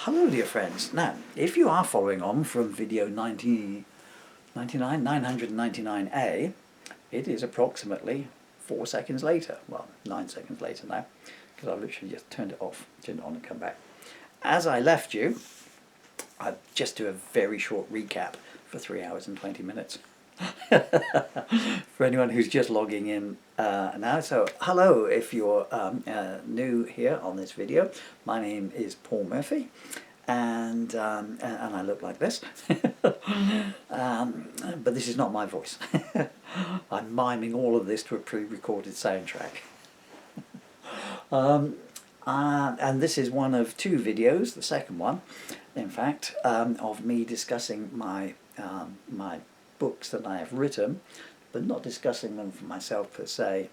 Hello dear friends. Now, if you are following on from video 999A, it is approximately 4 seconds later. Well, 9 seconds later now, because I've literally just turned it off, turned it on and come back. As I left you, I'll just do a very short recap for 3 hours and 20 minutes. For anyone who's just logging in now. So hello, if you're new here on this video, my name is Paul Murphy, and I look like this. But this is not my voice. I'm miming all of this to a pre-recorded soundtrack. And this is one of two videos, the second one, in fact, of me discussing my my books that I have written, but not discussing them for myself per se.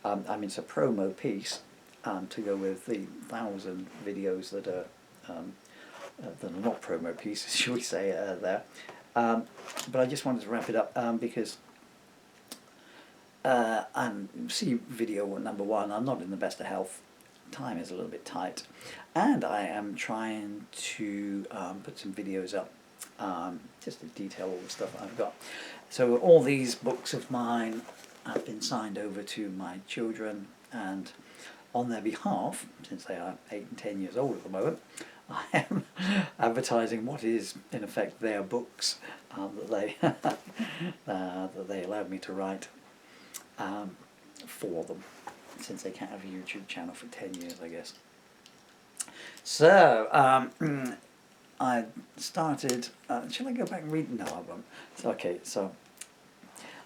I mean, it's a promo piece to go with the 1,000 videos that are not promo pieces, shall we say, there. But I just wanted to wrap it up because see video number one, I'm not in the best of health. Time is a little bit tight, and I am trying to put some videos up just to detail all the stuff I've got. So all these books of mine have been signed over to my children, and on their behalf, since they are 8 and 10 years old at the moment, I am advertising what is in effect their books that they that they allowed me to write for them, since they can't have a YouTube channel for 10 years, I guess. So I started, shall I go back and read? No, I won't. Okay, so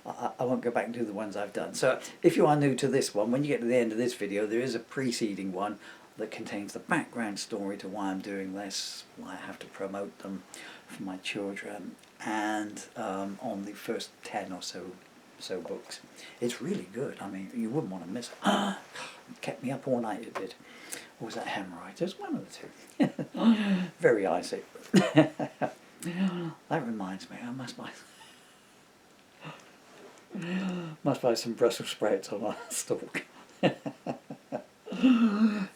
I won't go back and do the ones I've done. So if you are new to this one, when you get to the end of this video, there is a preceding one that contains the background story to why I'm doing this, why I have to promote them for my children, and on the first 10 or so books. It's really good. I mean, you wouldn't want to miss it. Kept me up all night, it did. Or was that Hemorrhoids? One of the two. Very icy. That reminds me, I must buy some Brussels sprouts on my stalk.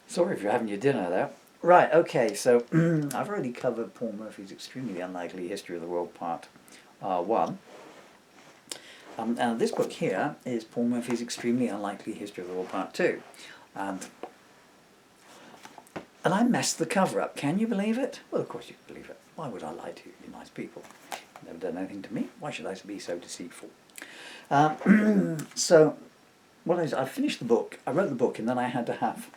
Sorry if you're having your dinner there. Right, okay, so I've already covered Paul Murphy's Extremely Unlikely History of the World Part 1. And this book here is Paul Murphy's Extremely Unlikely History of the World Part 2. And I messed the cover up. Can you believe it? Well, of course you can believe it. Why would I lie to you? You're nice people. You've never done anything to me. Why should I be so deceitful? So, I finished the book. I wrote the book, and then I had to have...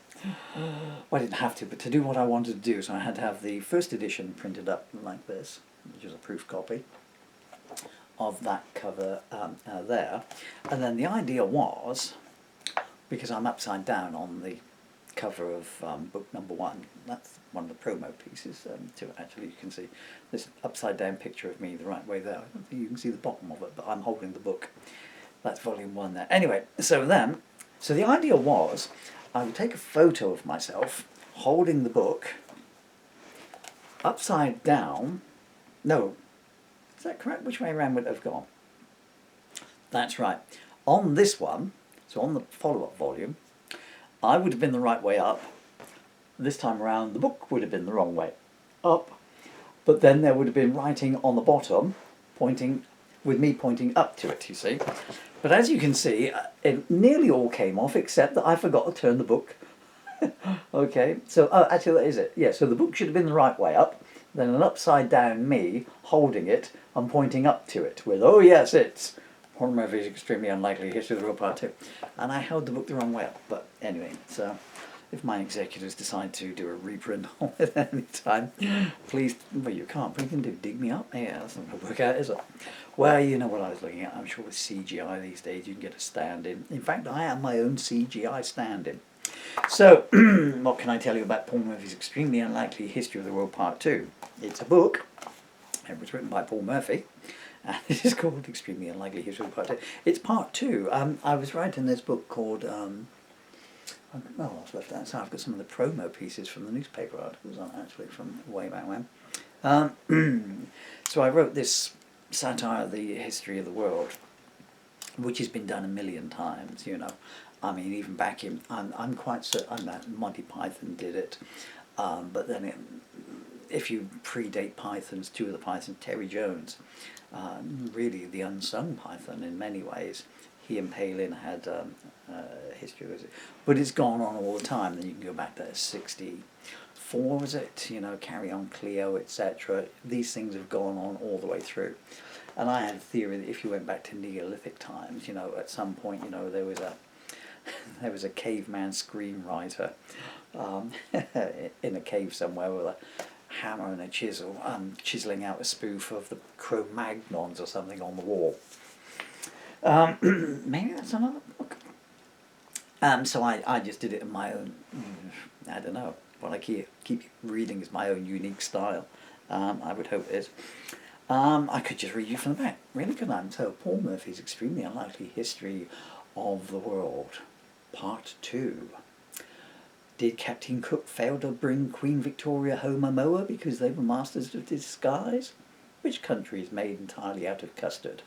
Well, I didn't have to, but to do what I wanted to do, so I had to have the first edition printed up like this, which is a proof copy of that cover there. And then the idea was, because I'm upside down on the cover of book number 1, that's one of the promo pieces to it. Actually, you can see this upside down picture of me the right way there. I don't think you can see the bottom of it, but I'm holding the book. That's volume 1 there. Anyway, so the idea was I would take a photo of myself holding the book upside down. No, is that correct? Which way around would it have gone? That's right. On this one, so on the follow-up volume, I would have been the right way up. This time around, the book would have been the wrong way up. But then there would have been writing on the bottom, with me pointing up to it, you see. But as you can see, it nearly all came off, except that I forgot to turn the book. Okay, so, actually that is it. Yeah, so the book should have been the right way up, then an upside down me holding it and pointing up to it with, oh yes, it's Paul Murphy's Extremely Unlikely History of the World Part 2. And I held the book the wrong way up. But anyway, so if my executors decide to do a reprint on it at any time, please, well, you can't, but you can dig me up. Yeah, that's not going to work out, is it? Well, you know what I was looking at. I'm sure with CGI these days you can get a stand-in. In fact, I am my own CGI stand-in. So, what can I tell you about Paul Murphy's Extremely Unlikely History of the World Part 2? It's a book. It was written by Paul Murphy. And it is called Extremely Unlikely History of the World Part 2. It's Part 2. I was writing this book called... well, I've left that. So I've got some of the promo pieces from the newspaper articles on actually from way back when. So I wrote this satire of the history of the world, which has been done a million times, you know. I mean, even back in, I'm quite certain that Monty Python did it, but then if you predate Pythons, two of the Pythons, Terry Jones, really the unsung Python in many ways. He and Palin had history with it, but it's gone on all the time. Then you can go back to 64, was it? You know, Carry On Clio, etc. These things have gone on all the way through. And I had a theory that if you went back to Neolithic times, you know, at some point, you know, there was a caveman screenwriter in a cave somewhere with a hammer and a chisel, chiseling out a spoof of the Cro-Magnons or something on the wall. Maybe that's another book. So I just did it in my own, I don't know, what I keep reading is my own unique style. I would hope it is. I could just read you from the back, really couldn't I? So Paul Murphy's Extremely Unlikely History of the World, Part 2. Did Captain Cook fail to bring Queen Victoria home a moa because they were masters of disguise? Which country is made entirely out of custard?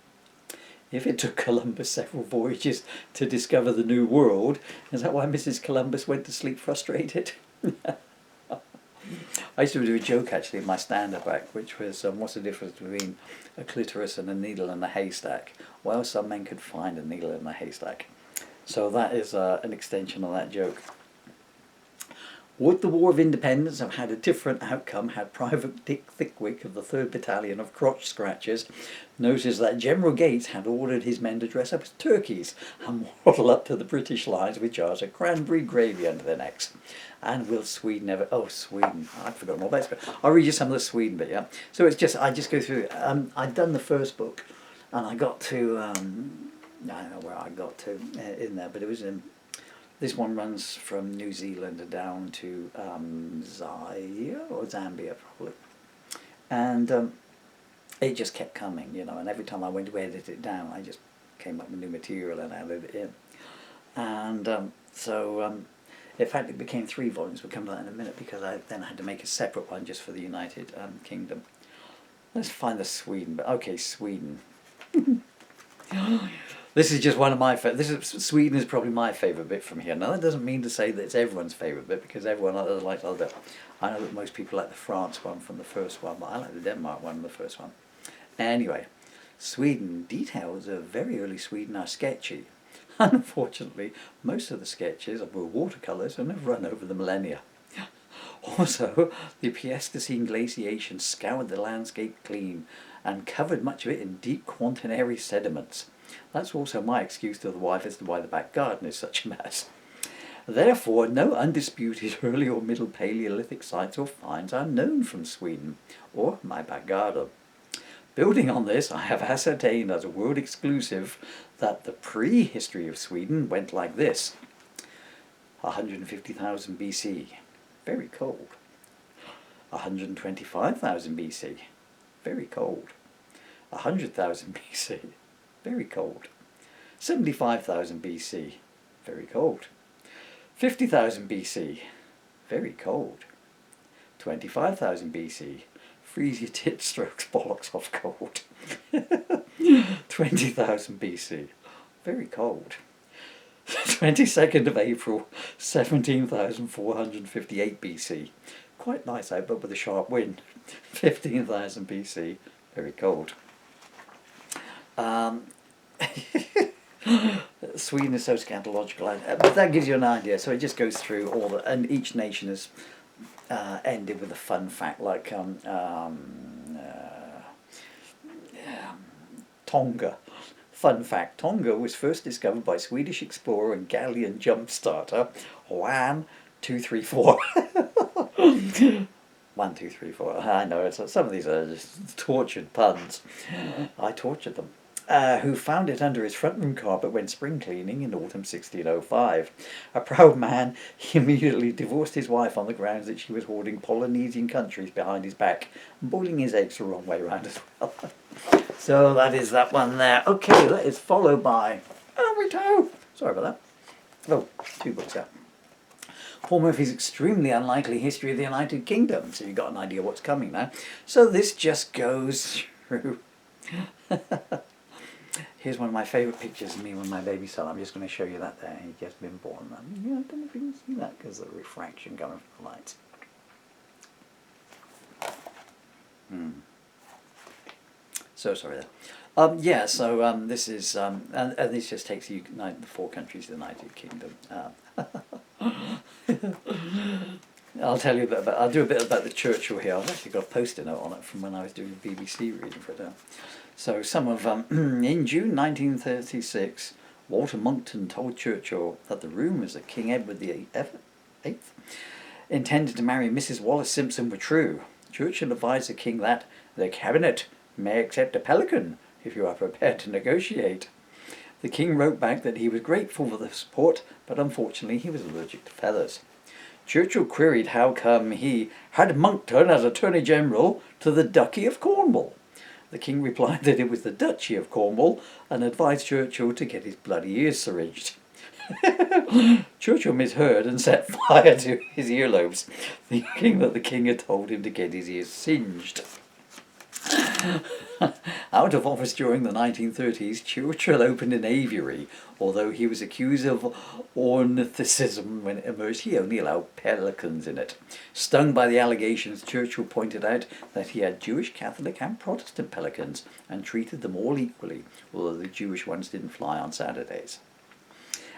If it took Columbus several voyages to discover the New World, is that why Mrs. Columbus went to sleep frustrated? I used to do a joke actually in my stand-up act, which was, what's the difference between a clitoris and a needle in a haystack? Well, some men could find a needle in a haystack. So that is an extension of that joke. Would the War of Independence have had a different outcome had Private Dick Thickwick of the 3rd Battalion of Crotch Scratchers noticed that General Gates had ordered his men to dress up as turkeys and waddle up to the British lines with jars of cranberry gravy under their necks? And will Sweden ever... Oh, Sweden. I'd forgotten all about it. I'll read you some of the Sweden bit, yeah? So it's just... I just go through... I'd done the first book and I got to... I don't know where I got to in there, but it was in... This one runs from New Zealand down to Zaire or Zambia probably, and it just kept coming, you know. And every time I went to edit it down, I just came up with new material and added it in. And in fact, it became 3 volumes. We'll come to that in a minute because I then had to make a separate one just for the United Kingdom. Let's find the Sweden. But okay, Sweden. This is just one of my Sweden is probably my favourite bit from here. Now that doesn't mean to say that it's everyone's favourite bit, because everyone likes other. I know that most people like the France one from the first one, but I like the Denmark one from the first one. Anyway, Sweden, details of very early Sweden are sketchy. Unfortunately, most of the sketches were watercolours and have run over the millennia. Also, the Pleistocene glaciation scoured the landscape clean and covered much of it in deep quaternary sediments. That's also my excuse to the wife as to why the back garden is such a mess. Therefore, no undisputed early or middle Paleolithic sites or finds are known from Sweden, or my back garden. Building on this, I have ascertained as a world exclusive that the prehistory of Sweden went like this. 150,000 BC, very cold. 125,000 BC, very cold. 100,000 BC, very cold. 75,000 BC, very cold. 50,000 BC, very cold. 25,000 BC, freeze your tit strokes bollocks off cold. 20,000 BC, very cold. 22nd of April, 17,458 BC, quite nice out but with a sharp wind. 15,000 BC, very cold. Sweden is so scatological, but that gives you an idea. So it just goes through all the, and each nation has ended with a fun fact, like Tonga. Fun fact: Tonga was first discovered by Swedish explorer and galleon jump starter Juan 234. 1, 2, 3, 4. I know it's some of these are just tortured puns. I tortured them. Who found it under his front room carpet when spring cleaning in autumn 1605. A proud man, he immediately divorced his wife on the grounds that she was hoarding Polynesian countries behind his back and boiling his eggs the wrong way round as well. So that is that one there. Okay, that is followed by... Sorry about that. Oh, 2 books out. Paul Murphy's Extremely Unlikely History of the United Kingdom. So you've got an idea what's coming now. So this just goes through... Here's one of my favourite pictures of me with my baby son. I'm just going to show you that there. He's just been born. I don't know if you can see that because of the refraction coming from the lights. So sorry there. Yeah, so this is, and this just takes you the 4 countries of the United Kingdom. I'll tell you a bit about, I'll do a bit about the Churchill here. I've actually got a post-it note on it from when I was doing the BBC reading for it. So some of, in June 1936, Walter Monckton told Churchill that the rumours that King Edward VIII intended to marry Mrs. Wallis Simpson were true. Churchill advised the King that the Cabinet may accept a pelican if you are prepared to negotiate. The King wrote back that he was grateful for the support, but unfortunately he was allergic to feathers. Churchill queried how come he had Monckton as Attorney General to the Duchy of Cornwall. The King replied that it was the Duchy of Cornwall and advised Churchill to get his bloody ears syringed. Churchill misheard and set fire to his earlobes, thinking that the King had told him to get his ears singed. Out of office during the 1930s, Churchill opened an aviary. Although he was accused of ornithicism when it emerged, he only allowed pelicans in it. Stung by the allegations, Churchill pointed out that he had Jewish, Catholic and Protestant pelicans and treated them all equally, although the Jewish ones didn't fly on Saturdays.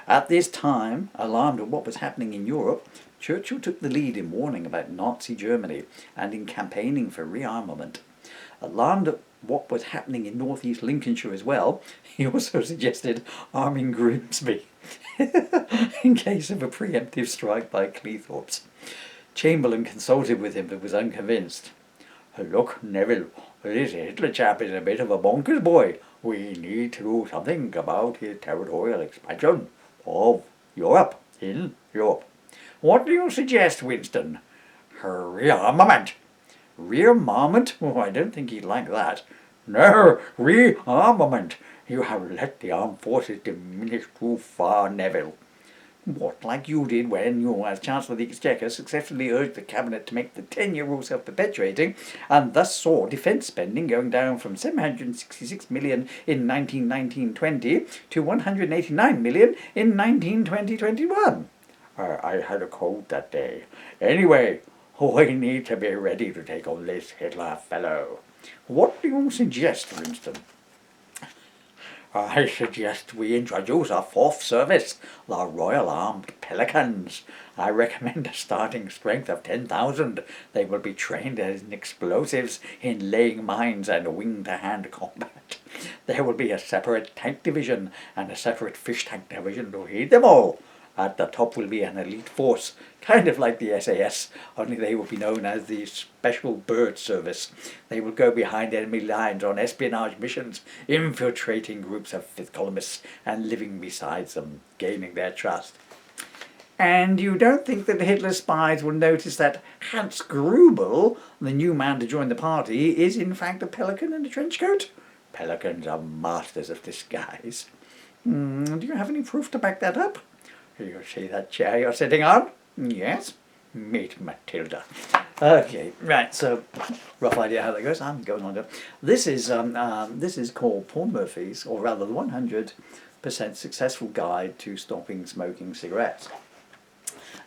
At this time, alarmed at what was happening in Europe, Churchill took the lead in warning about Nazi Germany and in campaigning for rearmament. Alarmed at what was happening in northeast Lincolnshire as well, he also suggested arming Grimsby in case of a preemptive strike by Cleethorpes. Chamberlain consulted with him but was unconvinced. Look, Neville, this Hitler chap is a bit of a bonkers boy. We need to do something about his territorial expansion of Europe, in Europe. What do you suggest, Winston? Rearmament. Rearmament? Oh, I don't think he'd like that. No, rearmament. You have let the armed forces diminish too far, Neville. What, like you did when you, as Chancellor of the Exchequer, successfully urged the Cabinet to make the 10-year rule self-perpetuating, and thus saw defence spending going down from 766 million in 1919-20 to 189 million in 1920-21. I had a cold that day. Anyway, we need to be ready to take on this Hitler fellow. What do you suggest, Winston? I suggest we introduce a 4th service, the Royal Armed Pelicans. I recommend a starting strength of 10,000. They will be trained in explosives, in laying mines and wing-to-hand combat. There will be a separate tank division and a separate fish tank division to lead them all. At the top will be an elite force, kind of like the SAS, only they will be known as the Special Bird Service. They will go behind enemy lines on espionage missions, infiltrating groups of fifth columnists and living beside them, gaining their trust. And you don't think that Hitler's spies will notice that Hans Grubel, the new man to join the party, is in fact a pelican in a trench coat? Pelicans are masters of disguise. Do you have any proof to back that up? You see that chair you're sitting on? Yes. Meet Matilda. Okay, right, so rough idea how that goes. I'm going on to this is called Paul Murphy's, or rather the 100% Successful Guide to Stopping Smoking Cigarettes.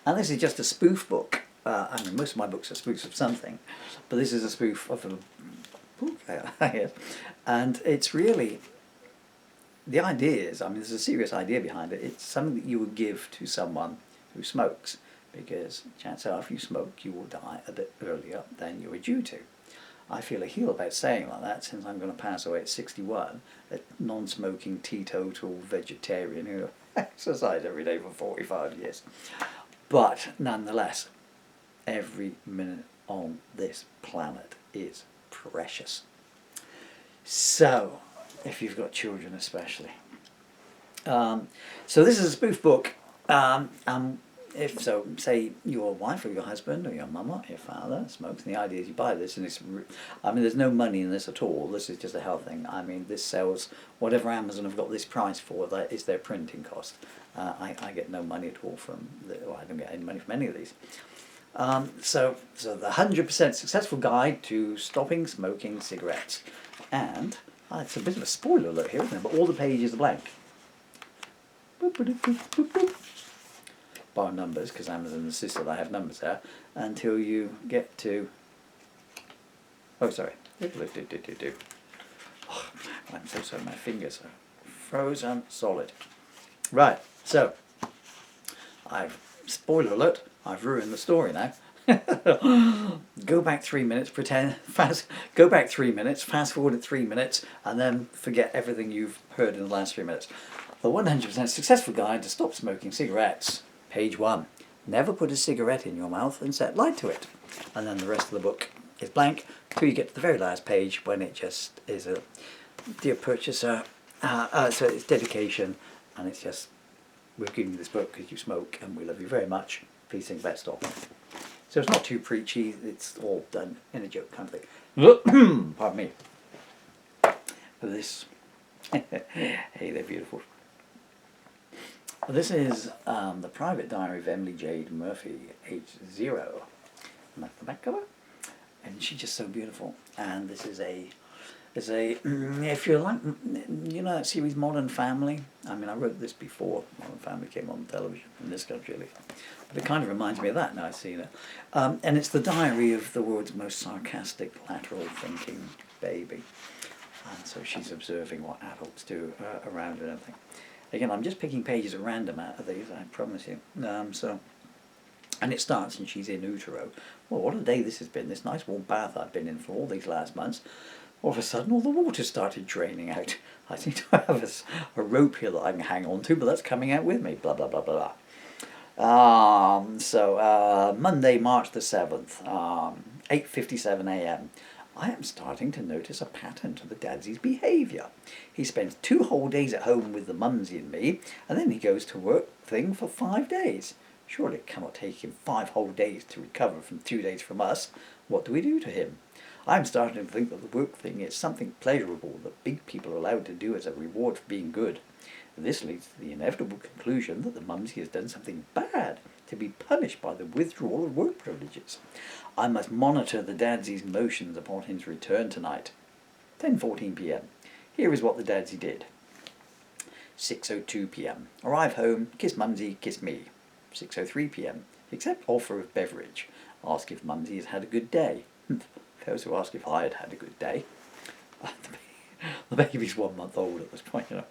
And this is just a spoof book. I mean, most of my books are spoofs of something, but this is a spoof of a book, yes. And it's really, the idea is, I mean, there's a serious idea behind it. It's something that you would give to someone who smokes, because chances are if you smoke, you will die a bit earlier than you are due to. I feel a heel about saying like that, since I'm going to pass away at 61, a non-smoking, teetotal vegetarian who exercises every day for 45 years. But nonetheless, every minute on this planet is precious. So, if you've got children especially. So this is a spoof book. If so, say your wife or your husband or your mum or your father smokes, and the idea is you buy this, and it's, I mean, there's no money in this at all. This is just a health thing. I mean, this sells whatever Amazon have got this price for. That is their printing cost. I get no money at all from, well, I don't get any money from any of these. So the 100% Successful Guide to Stopping Smoking Cigarettes, and it's a bit of a spoiler alert here, isn't it? But all the pages are blank. Bar numbers, because Amazon insists that I have numbers there, until you get to Oh, sorry. Oh, I'm so sorry, my fingers are frozen solid. Right, so, spoiler alert, I've ruined the story now. Go back 3 minutes, go back 3 minutes, fast forward at 3 minutes, and then forget everything you've heard in the last 3 minutes. The 100% Successful Guide to Stop Smoking Cigarettes, page 1. Never put a cigarette in your mouth and set light to it. And then the rest of the book is blank till you get to the very last page when it just is a dear purchaser, so it's dedication, and it's just, we're giving you this book because you smoke and we love you very much. Please think best of. So it's not too preachy, it's all done in a joke kind of thing. Pardon me. This, hey, they're beautiful. This is the private diary of Emily Jade Murphy, age 0. And that's the back cover. And she's just so beautiful. And this is if you like, you know that series Modern Family? I mean, I wrote this before Modern Family came on television in this country, at least. But it kind of reminds me of that now I've seen it. And it's the diary of the world's most sarcastic, lateral thinking baby. And so she's observing what adults do around her and everything. Again, I'm just picking pages at random out of these, I promise you. And it starts and she's in utero. Well, what a day this has been. This nice warm bath I've been in for all these last months. All of a sudden, all the water started draining out. I seem to have a rope here that I can hang on to, but that's coming out with me. Blah, blah, blah, blah, blah. Monday, March the 7th, 8:57 a.m. I am starting to notice a pattern to the dadsy's behaviour. He spends 2 whole days at home with the mumsy and me, and then he goes to work thing for 5 days. Surely it cannot take him 5 whole days to recover from 2 days from us. What do we do to him? I'm starting to think that the work thing is something pleasurable that big people are allowed to do as a reward for being good. This leads to the inevitable conclusion that the mumsy has done something bad to be punished by the withdrawal of work privileges. I must monitor the dadsy's motions upon his return tonight. 10:14 p.m. Here is what the dadsy did. 6:02 p.m. Arrive home, kiss mumsy, kiss me. 6:03 p.m. Accept offer of beverage. Ask if mumsy has had a good day. Those who ask if I had had a good day. The baby's 1 month old at this point, you know.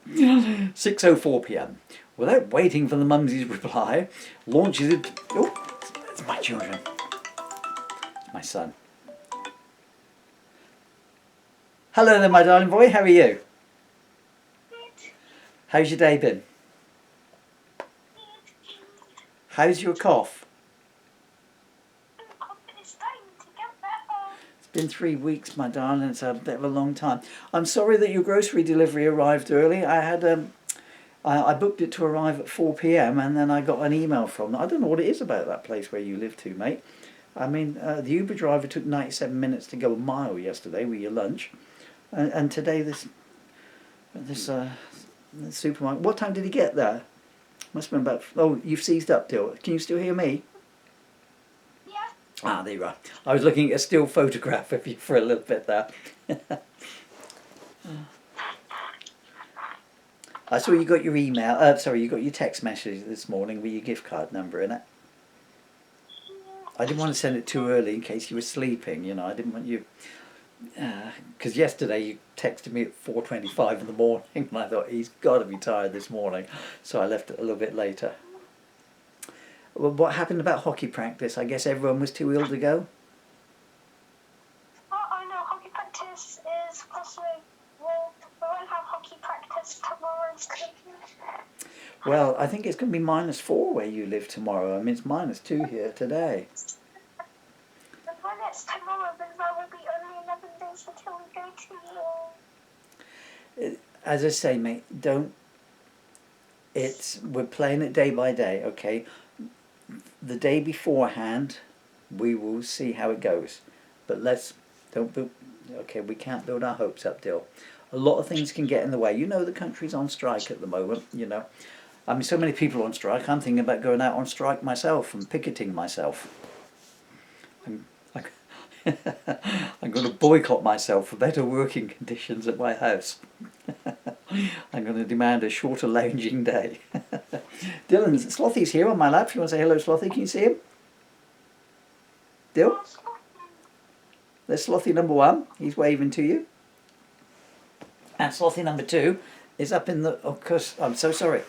6:04 p.m. Without waiting for the mumsy's reply, launches it. Oh, it's my children. It's my son. Hello there, my darling boy. How are you? How's your day been? How's your cough? Been 3 weeks, my darling. It's a bit of a long time. I'm sorry that your grocery delivery arrived early. I had I booked it to arrive at 4 p.m. and then I got an email from them. I don't know what it is about that place where you live to, mate. I mean, the Uber driver took 97 minutes to go a mile yesterday with your lunch, and today this supermarket. What time did he get there? Must have been about. Oh, you've seized up, Dill. Can you still hear me? Ah, there you are. I was looking at a still photograph of you for a little bit there. I saw you got your email. Sorry, you got your text message this morning with your gift card number in it. I didn't want to send it too early in case you were sleeping. You know, I didn't want you. Because yesterday you texted me at 4:25 in the morning, and I thought he's got to be tired this morning, so I left it a little bit later. Well, what happened about hockey practice? I guess everyone was too ill to go? I know hockey practice is possibly, we won't have hockey practice tomorrow. Well, I think it's going to be -4 where you live tomorrow. I mean, it's -2 here today. And when it's tomorrow, then there will be only 11 days until we go to As I say, mate, we're playing it day by day, okay? The day beforehand, we will see how it goes. But we can't build our hopes up, Dill. A lot of things can get in the way. You know the country's on strike at the moment, you know. I mean, so many people on strike. I'm thinking about going out on strike myself and picketing myself. I'm going to boycott myself for better working conditions at my house. I'm going to demand a shorter lounging day. Dylan, Slothy's here on my lap. If you want to say hello, Slothy, can you see him? Dill? There's Slothy number 1. He's waving to you. And Slothy number 2 is up in the... Of course, I'm so sorry.